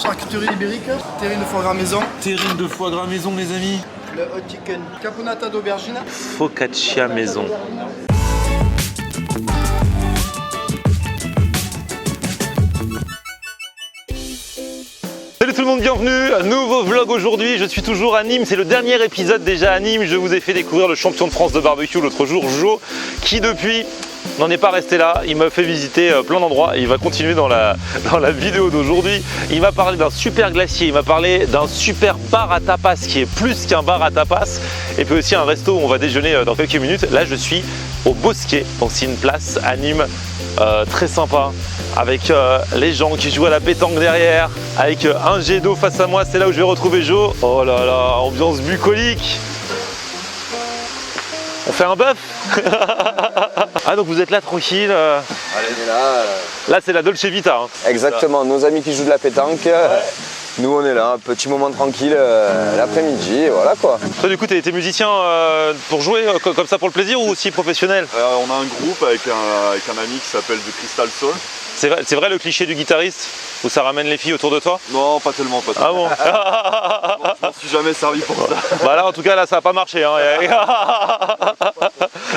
Charcuterie ibérique, terrine de foie gras maison. Terrine de foie gras maison, les amis. Le hot chicken. Caponata d'aubergine. Focaccia maison. Salut tout le monde, bienvenue, un nouveau vlog aujourd'hui. Je suis toujours à Nîmes, c'est le dernier épisode déjà à Nîmes. Je vous ai fait découvrir le champion de France de barbecue l'autre jour, Jo, qui depuis n'en est pas resté là. Il m'a fait visiter plein d'endroits et il va continuer dans la vidéo d'aujourd'hui. Il m'a parlé d'un super glacier, il m'a parlé d'un super bar à tapas qui est plus qu'un bar à tapas, et puis aussi un resto où on va déjeuner dans quelques minutes. Là je suis au Bosquet, donc c'est une place à Nîmes très sympa, avec les gens qui jouent à la pétanque derrière, avec un jet d'eau face à moi. C'est là où je vais retrouver Jo. Oh là là, ambiance bucolique. On fait un bœuf. Ah, donc vous êtes là tranquille. Allez, on est là. Là c'est la Dolce Vita. Hein. Exactement, nos amis qui jouent de la pétanque. Nous on est là, un petit moment tranquille l'après-midi, et voilà quoi. Toi du coup t'es musicien pour jouer comme ça pour le plaisir ou aussi professionnel? On a un groupe avec un ami qui s'appelle The Crystal Soul. C'est vrai le cliché du guitariste où ça ramène les filles autour de toi? Non, pas tellement, pas tellement. Ah bon? Je m'en suis jamais servi pour ça. Bah là en tout cas là ça n'a pas marché. Hein.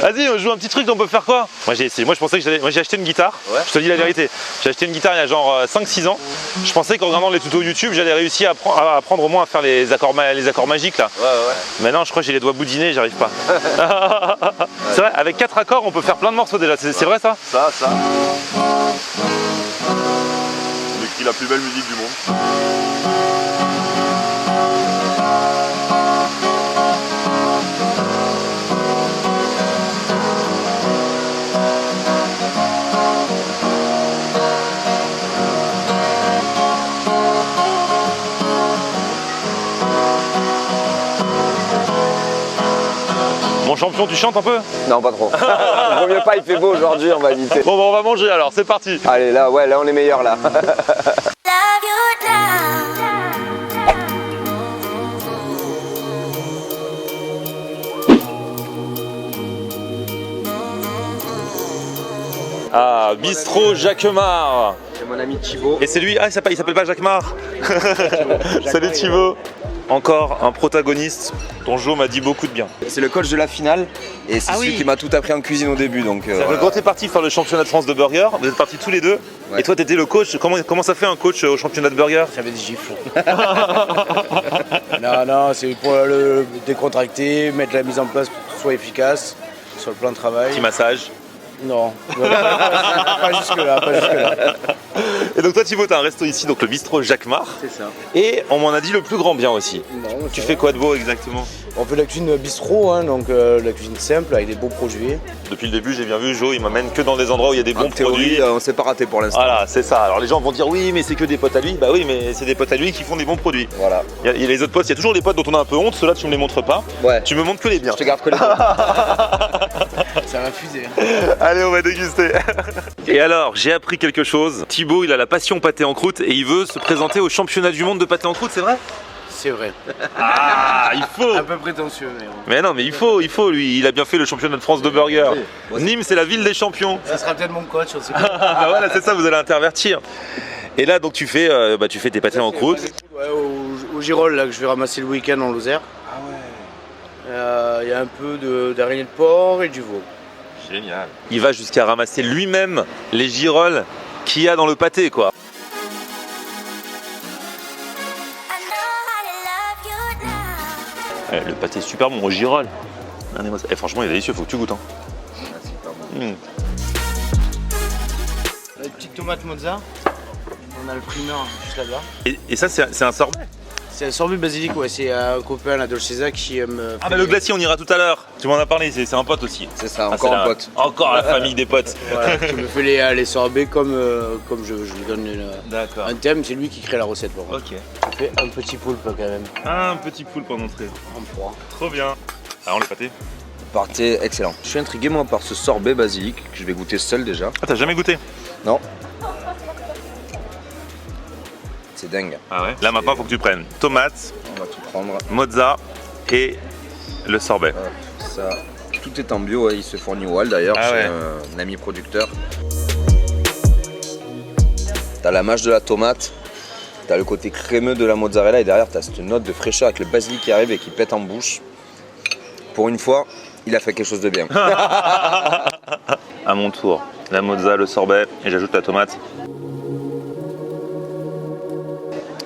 Vas-y, on joue un petit truc, on peut faire quoi? Moi je pensais que j'ai acheté une guitare, ouais. Je te dis la vérité. J'ai acheté une guitare il y a genre 5-6 ans. Je pensais qu'en regardant les tutos YouTube j'allais réussir à apprendre au moins à faire les accords magiques là. Ouais. Mais non, je crois que j'ai les doigts boudinés, j'arrive pas. C'est vrai, avec 4 accords on peut faire plein de morceaux déjà, c'est vrai ça? Ça. On écrit la plus belle musique du monde. Mon champion, tu chantes un peu? Non, pas trop. Vaut mieux pas, il fait beau aujourd'hui, on va éviter. Bon, bah, on va manger alors, c'est parti. Allez, là on est meilleur là. Ah, Bistrot Jacquemart. C'est mon ami Thibaut. Et c'est lui, il s'appelle pas Jacquemart. Salut Thibaut. Encore un protagoniste dont Jo m'a dit beaucoup de bien. C'est le coach de la finale et c'est celui qui m'a tout appris en cuisine au début. Donc, voilà. Quand t'es parti faire le championnat de France de burger, vous êtes partis tous les deux, ouais. Et toi t'étais le coach. Comment ça fait un coach au championnat de burger? J'avais des gifles. non, c'est pour le décontracter, mettre la mise en place pour que ce soit efficace sur le plan de travail. Petit massage. Non, pas jusque là. Et donc toi Thibaut, t'as un resto ici, donc le bistrot Jacquemart. C'est ça. Et on m'en a dit le plus grand bien aussi. Non, tu fais quoi de beau exactement? On fait de la cuisine bistrot, hein, donc la cuisine simple avec des beaux produits. Depuis le début j'ai bien vu Jo, il m'ammène que dans des endroits où il y a des bons produits. On s'est pas raté pour l'instant. Voilà, c'est ça. Alors les gens vont dire oui mais c'est que des potes à lui. Bah oui mais c'est des potes à lui qui font des bons produits. Voilà. Il y a les autres potes, il y a toujours les potes dont on a un peu honte, ceux-là tu me les montres pas. Ouais. Tu me montres que les biens. Je te garde que les biens. Ça va fuser. Allez, on va déguster. Et alors, j'ai appris quelque chose. Thibaut, il a la passion pâté en croûte et il veut se présenter au championnat du monde de pâté en croûte, c'est vrai? C'est vrai. Ah, il faut. Un peu prétentieux, mais bon. Mais non, mais il faut, lui. Il a bien fait le championnat de France de burger. Nîmes, c'est la ville des champions. Ça sera peut-être mon coach, on sait pas. Bah voilà, c'est ça, vous allez intervertir. Et là, donc, tu fais tes pâtés en croûte. Ouais, au Girolles, là, que je vais ramasser le week-end en Lozère. Ah ouais. Il y a un peu d'araignée de porc et du veau. Génial. Il va jusqu'à ramasser lui-même les girolles qu'il y a dans le pâté, quoi. Le pâté est super bon, au girolles. Franchement, il est délicieux, faut que tu goûtes. Hein. La petite tomate mozza. On a le primeur juste là-bas. Et ça, c'est un sorbet? C'est un sorbet basilic, ouais. C'est un copain, la Dolceza, qui aime. Ah, bah le glacier, on ira tout à l'heure. Tu m'en as parlé, c'est un pote aussi. C'est ça, encore un pote. Encore la famille des potes. Voilà, qui me fait les sorbets comme je lui donne un thème. C'est lui qui crée la recette pour moi. Ok. Je fais un petit poulpe quand même. Un petit poulpe en entrée. En froid. Trop bien. Alors, les pâtés? Pâté excellent. Je suis intrigué moi par ce sorbet basilic que je vais goûter seul déjà. Ah, t'as jamais goûté? Non. C'est dingue. Ah ouais? Là maintenant faut que tu prennes tomate, on va tout prendre, mozza et le sorbet. Ça, tout est en bio, il se fournit au Hall d'ailleurs, chez un ami producteur. T'as la mâche de la tomate, T'as le côté crémeux de la mozzarella et derrière t'as cette note de fraîcheur avec le basilic qui arrive et qui pète en bouche. Pour une fois, il a fait quelque chose de bien. À mon tour, la mozza, le sorbet et j'ajoute la tomate.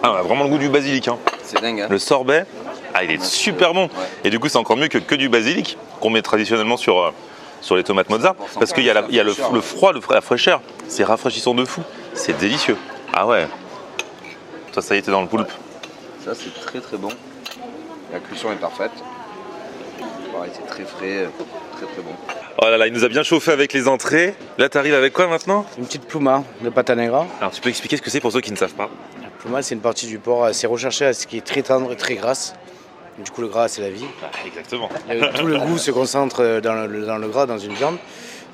Ah, on a vraiment le goût du basilic. Hein. C'est dingue, hein. Le sorbet, il est super bon. Et du coup, c'est encore mieux que du basilic qu'on met traditionnellement sur les tomates mozza. Parce qu'il y a le froid, la fraîcheur. C'est rafraîchissant de fou. C'est délicieux. Ah ouais. Toi, ça y est, t'es dans le poulpe. Ça, c'est très très bon. La cuisson est parfaite. Pareil, c'est très frais, très très bon. Oh là là, il nous a bien chauffé avec les entrées. Là, t'arrives avec quoi maintenant? Une petite pluma de pata negra. Alors, tu peux expliquer ce que c'est pour ceux qui ne savent pas? La pluma, c'est une partie du porc assez recherchée, ce qui est très tendre et très grasse. Du coup, le gras, c'est la vie. Exactement. Tout le goût se concentre dans le gras, dans une viande.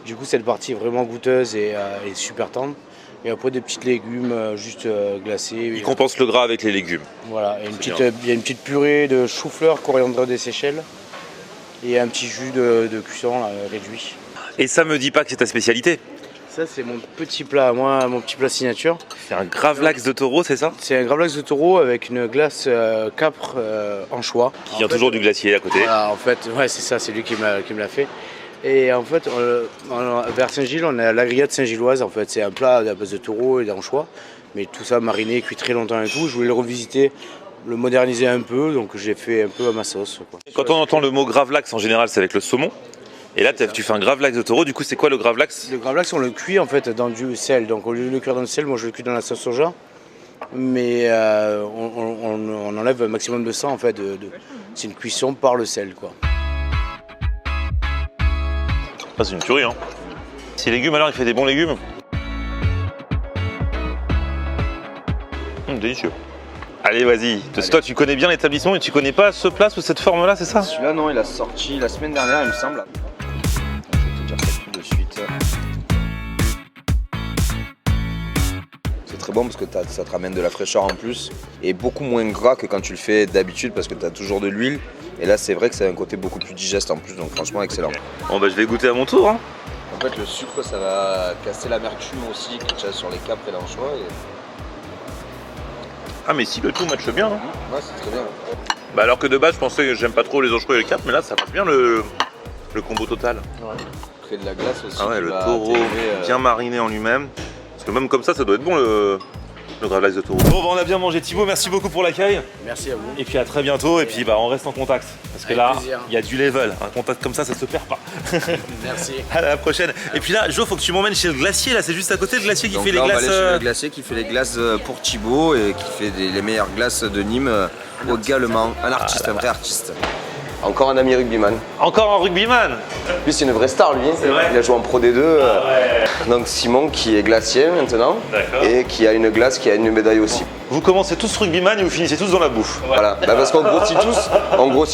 Du coup, cette partie est vraiment goûteuse et super tendre. Et après, des petits légumes juste glacés. Il compense le gras avec les légumes. Voilà, et il y a une petite purée de chou-fleur, coriandre des Seychelles et un petit jus de cuisson réduit. Et ça me dit pas que c'est ta spécialité? Ça, c'est mon petit plat, moi, mon petit plat signature. C'est un gravlax de taureau, c'est ça? C'est un gravlax de taureau avec une glace capre anchois. Qui vient toujours du glacier à côté. Voilà, en fait, ouais, c'est ça, c'est lui qui me l'a fait. Et en fait, vers Saint-Gilles, on a la grillade saint-gilloise. En fait, c'est un plat à base de taureau et d'anchois, mais tout ça mariné, cuit très longtemps et tout. Je voulais le revisiter, le moderniser un peu, donc j'ai fait un peu à ma sauce, quoi. Quand on entend le mot gravlax, en général, c'est avec le saumon. Et là, tu fais un gravlax de taureau. Du coup, c'est quoi le gravlax? Le gravlax, on le cuit en fait dans du sel. Donc au lieu de le cuire dans le sel, moi je le cuis dans la sauce soja. Mais on enlève un maximum de sang en fait. C'est une cuisson par le sel, quoi. Ah, c'est une tuerie, hein. Ces légumes, alors, il fait des bons légumes. Délicieux. Allez, vas-y. Parce que toi, tu connais bien l'établissement et tu connais pas ce plat sous cette forme-là, c'est ça? Celui-là, non, il a sorti la semaine dernière, il me semble. Je vais te dire ça tout de suite. C'est très bon parce que ça te ramène de la fraîcheur en plus et beaucoup moins gras que quand tu le fais d'habitude parce que tu as toujours de l'huile. Et là, c'est vrai que c'est un côté beaucoup plus digeste en plus, donc franchement, excellent. Bon, bah, je vais goûter à mon tour. Hein. En fait, le sucre, ça va casser l'amertume aussi que tu as sur les capres et l'anchois. Et... Ah, mais si, le tout matche bien. Hein. Ouais, c'est très bien. Bah, alors que de base, je pensais que j'aime pas trop les anchois et les capres, mais là, ça passe bien le combo total. Ouais. Créer de la glace aussi. Ah ouais, le taureau bien mariné en lui-même. Parce que même comme ça doit être bon le gravlax de taureau. Bon, bah, on a bien mangé. Thibaut, merci beaucoup pour l'accueil. Merci à vous. Et puis à très bientôt. Et puis bah, on reste en contact. Parce que Avec là, plaisir. il y a du level. Un contact comme ça se perd pas. Merci. À la prochaine. Et puis là, Jo, faut que tu m'emmènes chez le glacier. Là, c'est juste à côté le glacier qui Donc fait là, les on glaces. va aller chez le glacier qui fait les glaces pour Thibaut et qui fait les meilleures glaces de Nîmes également. Un artiste, un vrai artiste. Encore un ami rugbyman. Encore un rugbyman. Lui, c'est une vraie star, lui. C'est vrai. Il a joué en Pro D2. Donc Simon qui est glacier maintenant. D'accord. Et qui a une glace qui a une médaille aussi. Vous commencez tous rugbyman et vous finissez tous dans la bouffe. Voilà. Bah, parce qu'on grossit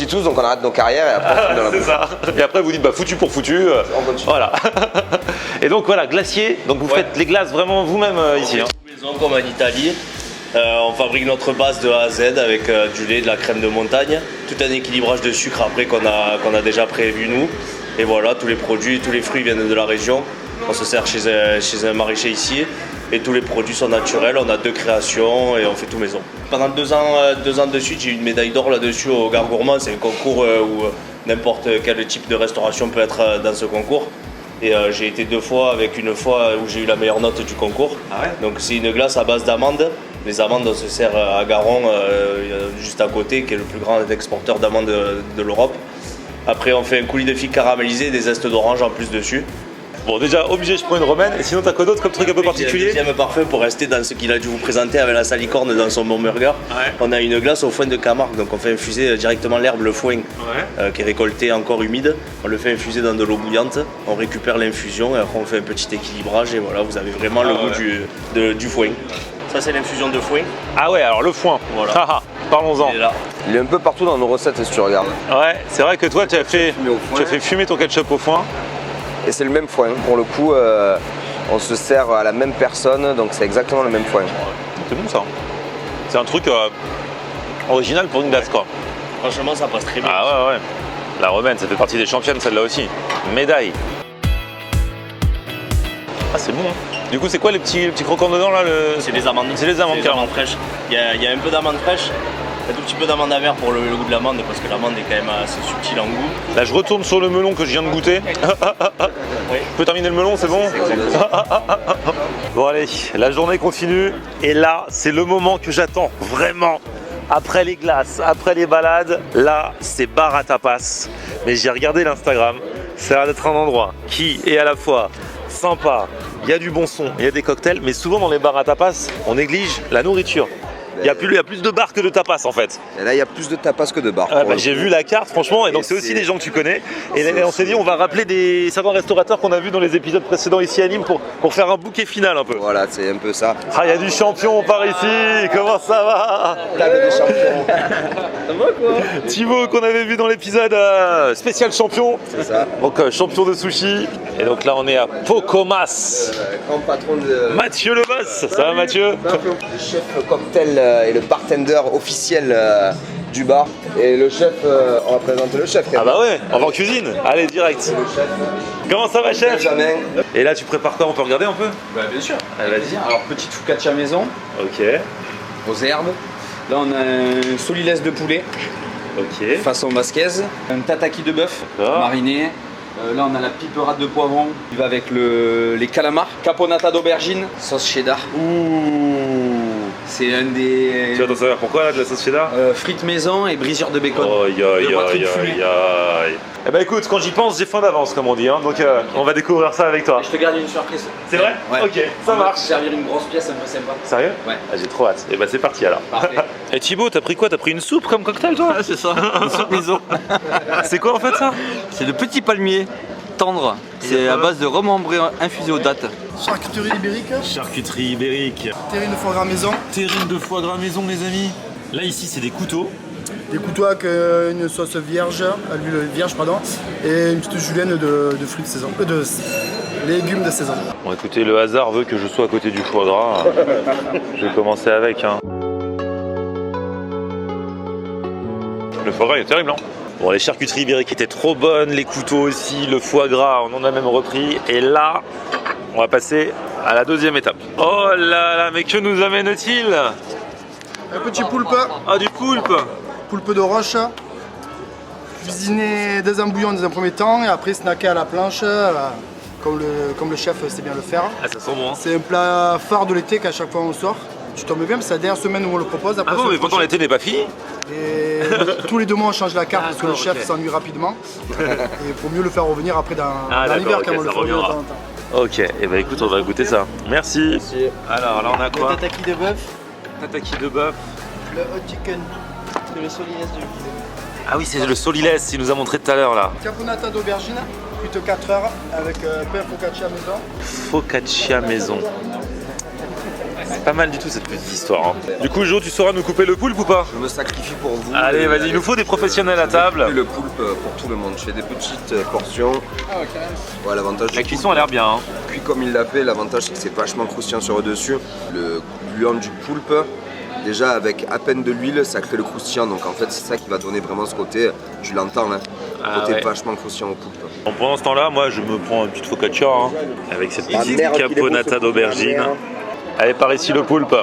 tous, donc on arrête nos carrières et après on finit dans la C'est bouffe. ça. Et après vous dites bah foutu pour foutu. On continue. Voilà. Et donc voilà, glacier. Donc vous faites les glaces vraiment vous-même ici. Hein. Maison comme en Italie. On fabrique notre base de A à Z avec du lait, de la crème de montagne, tout un équilibrage de sucre après qu'on a déjà prévu nous. Et voilà, tous les produits, tous les fruits viennent de la région. On se sert chez un maraîcher ici et tous les produits sont naturels. On a 2 créations et on fait tout maison. Pendant 2 ans de suite, j'ai eu une médaille d'or là-dessus au Gare Gourmand. C'est un concours où n'importe quel type de restauration peut être dans ce concours. Et j'ai été 2 fois avec une fois où j'ai eu la meilleure note du concours. Ah ouais. Donc c'est une glace à base d'amandes. Les amandes, on se sert à Garon, juste à côté, qui est le plus grand exporteur d'amandes de l'Europe. Après, on fait un coulis de figues caramélisées et des zestes d'orange en plus dessus. Bon déjà obligé je prends une romaine et sinon t'as quoi d'autre comme truc un peu Et le particulier? deuxième parfum pour rester dans ce qu'il a dû vous présenter avec la salicorne dans son bon burger. Ouais. On a une glace au foin de Camargue, donc on fait infuser directement l'herbe, le foin, qui est récolté encore humide. On le fait infuser dans de l'eau bouillante, on récupère l'infusion et après on fait un petit équilibrage et voilà, vous avez vraiment le goût du foin. Ça c'est l'infusion de foin. Ah ouais, alors le foin. Voilà. Haha, parlons-en. Il est là. Il est un peu partout dans nos recettes si tu regardes. Ouais, c'est vrai que toi tu as fait fumer ton ketchup au foin. Et c'est le même foin. Pour le coup, on se sert à la même personne, donc c'est exactement le même foin. C'est bon ça. C'est un truc original pour une glace quoi. Franchement ça passe très bien. Ah ouais ouais. La romaine, ça fait partie des championnes celle-là aussi. Médaille. Ah c'est bon hein. Du coup, c'est quoi les petits croquants dedans là C'est les amandes. C'est les amandes, carrément. fraîches. Il y a un peu d'amandes fraîches, un tout petit peu d'amande amère pour le goût de l'amande parce que l'amande est quand même assez subtile en goût. Là, je retourne sur le melon que je viens de goûter. Oui. Je peux terminer le melon, c'est bon? Bon, allez, la journée continue. Et là, c'est le moment que j'attends vraiment. Après les glaces, après les balades, là, c'est bar à tapas. Mais j'ai regardé l'Instagram. Ça a l'air d'être un endroit qui est à la fois sympa, il y a du bon son, il y a des cocktails, mais souvent dans les bars à tapas, on néglige la nourriture. Il y a plus de bars que de tapas en fait. Et là, il y a plus de tapas que de bars. J'ai vu la carte franchement, et donc c'est aussi des gens que tu connais. Et on s'est dit on va rappeler certains restaurateurs qu'on a vus dans les épisodes précédents ici à Nîmes pour faire un bouquet final un peu. Voilà, c'est un peu ça. Ah, il y a du champion par ici, comment ça va? Table des champions. Ça va quoi? Thibaut qu'on avait vu dans l'épisode spécial champion. C'est ça. Donc champion de sushi. Et donc là on est à Pocomas. Grand patron de... Mathieu le boss, ça va Mathieu? Le chef cocktail et le bartender officiel du bar. Et le chef, on va présenter le chef. Ah bah ouais, on va en cuisine. Allez direct. Le chef. Comment ça va chef? Benjamin. Et là tu prépares quoi? On peut regarder un peu? Bah bien sûr. Allez vas-y. Alors petite focaccia maison, Ok. aux herbes. Là on a un solilès de poulet, Ok. façon basquaise. Un tataki de bœuf, D'accord. mariné. Là on a la piperade de poivron, qui va avec les calamars. Caponata d'aubergine, sauce cheddar. Ouh. C'est un des Tu vas t'en savoir pourquoi là de la sauce cheddar? frites maison et brisure de bacon. Aïe aïe Le poitrine aïe fumée. aïe aïe. Eh ben écoute, quand j'y pense, j'ai faim d'avance comme on dit, hein. Donc on va découvrir ça avec toi. Je te garde une surprise. C'est vrai? Ouais. Ok, ça On va marche. te servir une grosse pièce un peu sympa. Sérieux? Ouais. Ah, j'ai trop hâte. Et bah c'est parti alors. Parfait. Et Thibaut, t'as pris quoi? T'as pris une soupe comme cocktail toi? C'est ça, une soupe maison. C'est quoi en fait ça? C'est le petit palmier tendre. C'est à base de rhum ambré infusé aux dattes. Charcuterie ibérique, Charcuterie ibérique. terrine de foie gras maison, Terrine de foie gras maison les amis. Là ici c'est des couteaux. des couteaux avec une sauce vierge, à l'huile vierge pardon, et une petite julienne de fruits de saison, de légumes de saison. Bon écoutez, le hasard veut que je sois à côté du foie gras. Je vais commencer avec hein. Le foie gras il est terrible hein. Bon les charcuteries ibériques étaient trop bonnes, les couteaux aussi, le foie gras on en a même repris. Et là, on va passer à la deuxième étape. Oh là là, mais que nous amène-t-il? Un petit poulpe, Ah du poulpe. poulpe de roche, cuisiné dans un bouillon dans un premier temps et après snacké à la planche, comme le chef sait bien le faire. Ah ça sent bon hein. C'est un plat phare de l'été qu'à chaque fois on sort. Tu tombes bien, c'est la dernière semaine où on le propose. Après Ah bon c'est mais le pourtant prochain. l'été n'est pas fini. Et tous les 2 mois on change la carte parce que le chef ok. s'ennuie rapidement. Et il faut mieux le faire revenir après dans Ah, l'hiver d'accord, quand ok, on le ça fait revenir de reviendra. temps en temps. Ok, et bah écoute on va goûter ça. Merci. Alors là on a quoi? Tataki de bœuf, Tataki de bœuf. le hot chicken, c'est le solilès de poulet. Ah oui c'est le solilès qu'il nous a montré tout à l'heure là. Caponata d'aubergine, cuite 4 heures avec pain focaccia maison. Focaccia maison. C'est pas mal du tout cette petite histoire. Hein. Du coup Jo, tu sauras nous couper le poulpe ou pas? Je me sacrifie pour vous. Allez vas-y, il nous faut des professionnels à table. Le poulpe pour tout le monde. Je fais des petites portions. Ouais, l'avantage La du cuisson a l'air bien. Hein. cuit comme il l'a fait, l'avantage c'est que c'est vachement croustillant sur le dessus. Le gluant du poulpe, déjà avec à peine de l'huile, ça crée le croustillant. Donc en fait c'est ça qui va donner vraiment ce côté, tu l'entends là, Ah côté ouais. vachement croustillant au poulpe. Bon, pendant ce temps-là, moi je me prends une petite focaccia hein, avec cette petite caponata d'aubergine. Allez par ici le poulpe.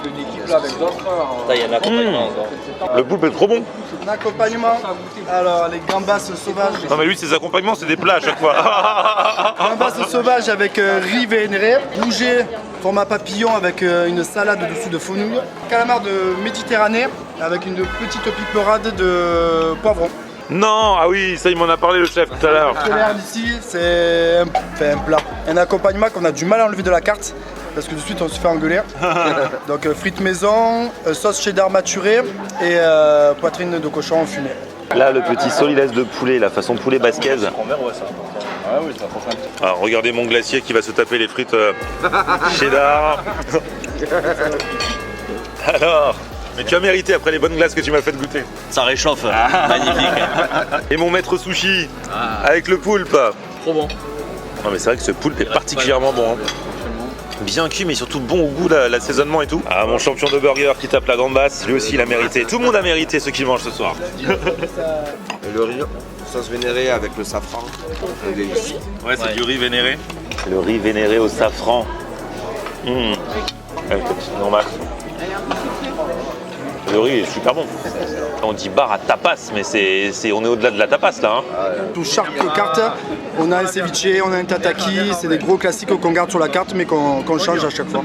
Il y a un accompagnement encore. Le poulpe est trop bon. Un accompagnement, alors les gambas sauvages. Non mais lui ses accompagnements c'est des plats à chaque fois. Gambas sauvages avec riz vénéré, bouget format papillon avec une salade dessous de fenouil, calamar de Méditerranée avec une petite piperade de poivron. Non, ah oui, ça il m'en a parlé le chef tout à l'heure. L'air d'ici, c'est un plat. Un accompagnement qu'on a du mal à enlever de la carte parce que de suite on se fait engueuler. Donc frites maison, sauce cheddar maturée et poitrine de cochon fumée. Là le petit solilès de poulet, la façon poulet basquaise. Alors regardez mon glacier qui va se taper les frites cheddar. Alors, mais tu as mérité après les bonnes glaces que tu m'as fait goûter. Ça réchauffe, magnifique. Et mon maître sushi avec le poulpe. Trop bon. Non mais c'est vrai que ce poulpe est particulièrement bon. Hein. Bien cuit mais surtout bon au goût, l'assaisonnement et tout. Ah mon champion de burger qui tape la gambasse, lui aussi il a mérité. Tout le monde a mérité ce qu'il mange ce soir. Et le riz, sauce vénérée avec le safran, un délice. Ouais c'est du riz vénéré. Le riz vénéré au safran. Avec le petit normal. Le riz est super bon. On dit bar à tapas, mais on est au-delà de la tapas là. Sur chaque carte, on a un ceviche, on a un tataki, c'est des gros classiques qu'on garde sur la carte mais qu'on change à chaque fois.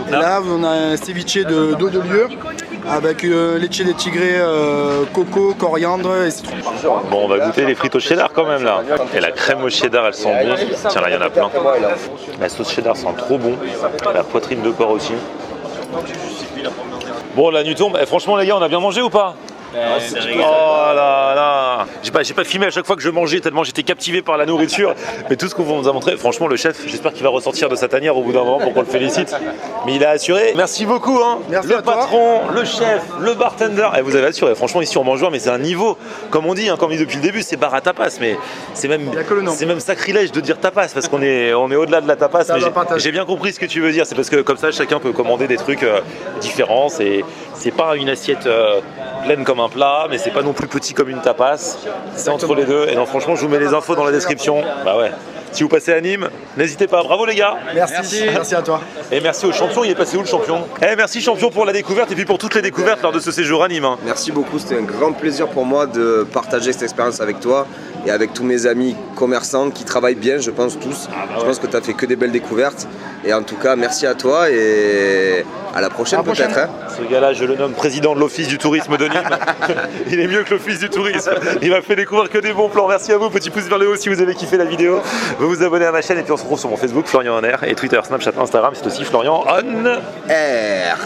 Et là, on a un ceviche d'eau de lieu avec leche de tigre, coco, coriandre et citron. Bon, on va goûter les frites au cheddar quand même là. Et la crème au cheddar, elles sont bonnes. Tiens, là, il y en a plein. La sauce cheddar sent trop bon. La poitrine de porc aussi. Bon, la nuit tombe. Franchement, les gars, on a bien mangé ou pas? Oh là là. J'ai pas filmé à chaque fois que je mangeais tellement j'étais captivé par la nourriture. Mais tout ce qu'on nous a montré, franchement, le chef, j'espère qu'il va ressortir de sa tanière au bout d'un moment pour qu'on le félicite. Mais il a assuré. Merci beaucoup. Hein. Merci le à toi. patron, le chef, le bartender. Et vous avez assuré. Franchement, ici on mange mais c'est un niveau. Comme on dit, hein, comme on dit depuis le début, c'est bar à tapas. Mais c'est même sacrilège de dire tapas parce qu'on est au-delà de la tapas. Mais j'ai bien compris ce que tu veux dire. C'est parce que comme ça, chacun peut commander des trucs différents. C'est pas une assiette pleine comme un plat, mais c'est pas non plus petit comme une tapas. C'est entre les deux. Et non, franchement, je vous mets les infos dans la description. Bah ouais. Si vous passez à Nîmes, n'hésitez pas. Bravo les gars. Merci à toi. Et merci au champion. Il est passé où le champion? Merci champion pour la découverte et puis pour toutes les découvertes lors de ce séjour à Nîmes. Hein. Merci beaucoup, c'était un grand plaisir pour moi de partager cette expérience avec toi et avec tous mes amis commerçants qui travaillent bien, je pense tous. Je pense que tu as fait que des belles découvertes. Et en tout cas, merci à toi et à la prochaine peut-être. Hein. Ce gars-là, je le nomme président de l'Office du tourisme de Nîmes. Il est mieux que l'Office du tourisme. Il m'a fait découvrir que des bons plans. Merci à vous. Petit pouce vers le haut si vous avez kiffé la vidéo. Vous vous abonnez à ma chaîne et puis on se retrouve sur mon Facebook, Florian On Air, et Twitter, Snapchat, Instagram, c'est aussi Florian On Air.